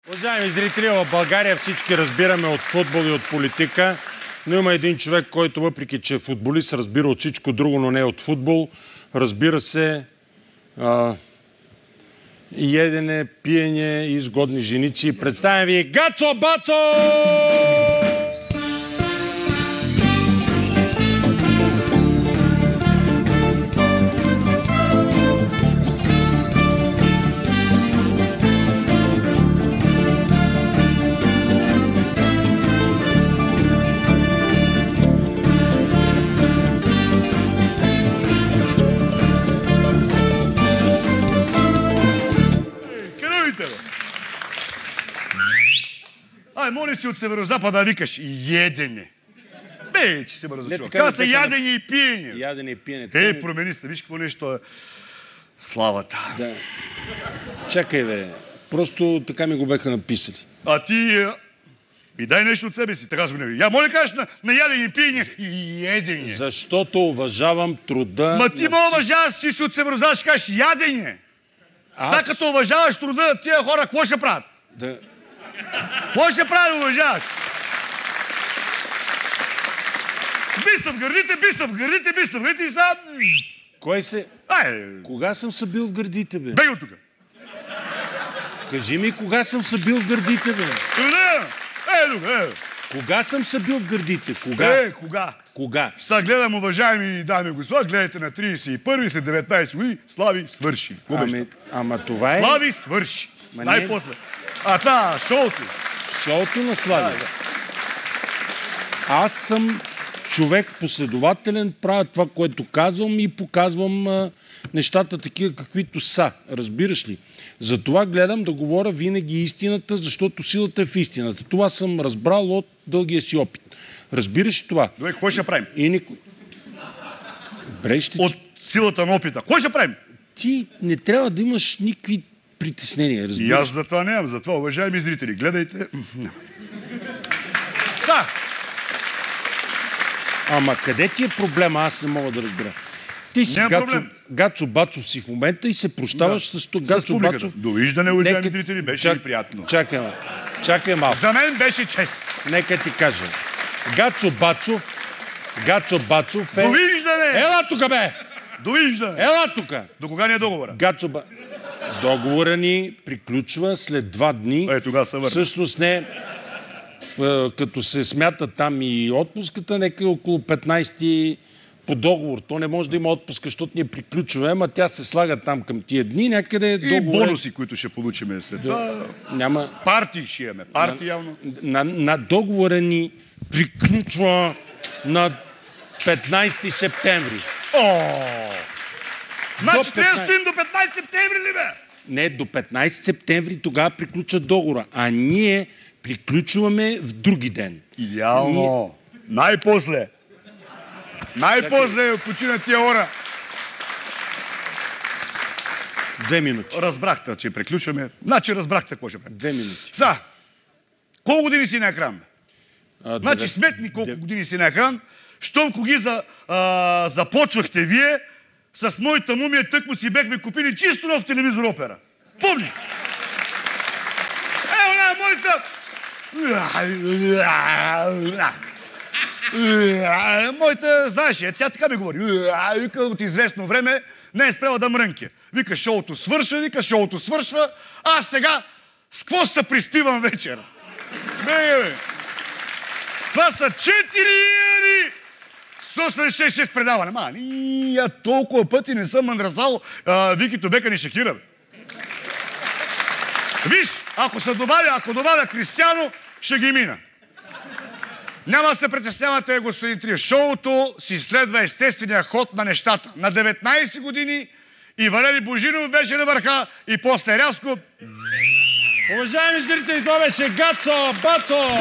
Уважаеми зрители, в България всички разбираме от футбол и от политика, но има един човек, който въпреки че е футболист, разбира от всичко друго, но не от футбол. Разбира се, ядене, пиене и изгодни женици. Представям ви Гацо Бацо! Моля си от северозапада викаш ядене. Бе, че се разучил. Каза ядене и пиене. Ядене и пиене. Промени се, виж какво нещо е славата. Да. Чакай, бе. Просто така ми го беха написали. А ти и дай нещо от себе си, така сме. Я моля кажеш на ядене и пиене и ядене. Защото уважавам труда... Ма ти ме уважаваш си от северозапад, ще кажеш ядене. Сега като уважаваш труда, тия хора какво ще правят? Да. Какво ще прави, уважаваш? Би в гърдите и сега... Кой се... Кога съм се бил в гърдите, бе? Бей от тук! Кажи ми, кога съм се бил в гърдите, бе? Кога съм се бил в гърдите? Кога? Кога? Сега гледам, уважаеми дами и господа, гледайте на 31-и, след 19 години, Слави свърши. Ама това е... Слави свърши. Най-после. Шоуто. Шоуто на Слави. Аз съм човек последователен, правя това, което казвам и показвам нещата такива, каквито са. Разбираш ли? Затова гледам да говоря винаги истината, защото силата е в истината. Това съм разбрал от дългия си опит. Разбираш ли това? Добре, какво ще правим? От силата на опита. Какво ще правим? Ти не трябва да имаш никакви притеснения, разбираш. И аз затова нямам. Затова, уважаеми зрители, гледайте. Ама къде ти е проблема? Аз не мога да разбера. Ти си Гацо Бацов си в момента и се прощаваш с Гацо Бацов. Довиждане, уважаеми зрители, беше ли приятно? Чакай малко. За мен беше чест. Нека ти кажа. Гацо Бацов е... Довиждане! Ела тука, бе! Довиждане! Ела тука! До кога ни е договора? Договора ни приключва след 2 дни. Тогава се върна. Всъщност не... Като се смята там и отпуската, нека около 15 по договор. То не може да има отпуска, защото ние приключваме, ама тя се слага там към тия дни, някъде договор... И бонуси, които ще получим след това. Няма... Партии ще имаме. Партии явно. На договора ни приключва на 15 септември. Значи трябва да стоим до 15 септември ли, бе? Не, до 15 септември тогава приключва договора, а ние приключваме в други ден. Идеално. Най-после почина тия хора. 2 минути. Разбрахте, че приключваме. Значи разбрахте какво ще правим. 2 минути. Колко години си на екран? Значи сметни колко години си на екран. Щом коги започвахте вие, с моята мумия тъкмо си бехме купили чисто нов телевизор опера. Помни? Моята... Моята, знаеш, тя така ми говори. Вика, от известно време не е спрела да мрънке. Вика, шоуто свършва, аз сега с какво се приспивам вечер? Бе, това са 186 предаване. Я толкова пъти не съм мъдрасал Вики Тобека ни Шакира. Виж, ако добавя Кристиано, ще ги мина. Няма да се притеснявате, господин Триев. Шоуто си следва естествения ход на нещата. На 19 години и Валери Божинов беше на върха и после рязко... Уважаеми зрители, това беше Гацо Бацо!